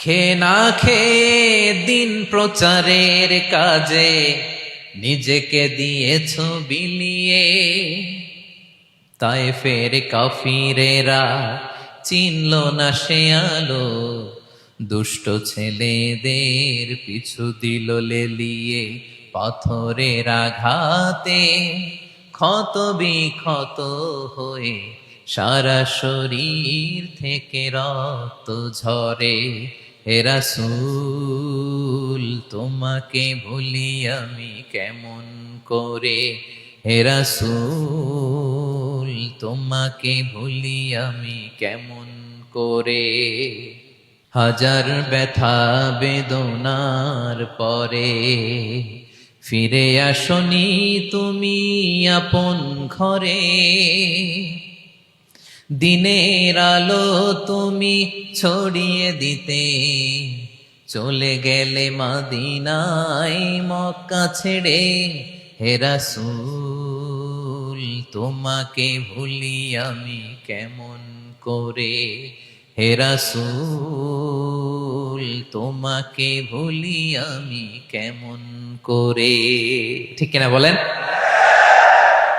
খেয়ে না খেয়ে দিন প্রচারের কাজে নিজেকে দিয়েছ বিলিয়ে, তায়েফের কাফিরেরা চিনল না সে আলো, দুষ্ট ছেলেদের পিছু দিল লেলিয়ে। পাথরের আঘাতে ক্ষত বিক্ষত হয়ে সারা শরীর থেকে রক্ত ঝরে। হে রাসূল তোমাকে ভুলি আমি কেমন করে, হে রাসূল তোমাকে ভুলি আমি কেমন করে। হাজার ব্যথা বেদনার পরে ফিরে আসনি তুমি আপন ঘরে, দিনের আলো তুমি ছড়িয়ে দিতে চলে গেলে মদিনায় মক্কা ছেড়ে। হে রাসূল তোমাকে ভুলি আমি কেমন করে, হে রাসূল তোমাকে ভুলি আমি কেমন করে। ঠিক কিনা বলেন?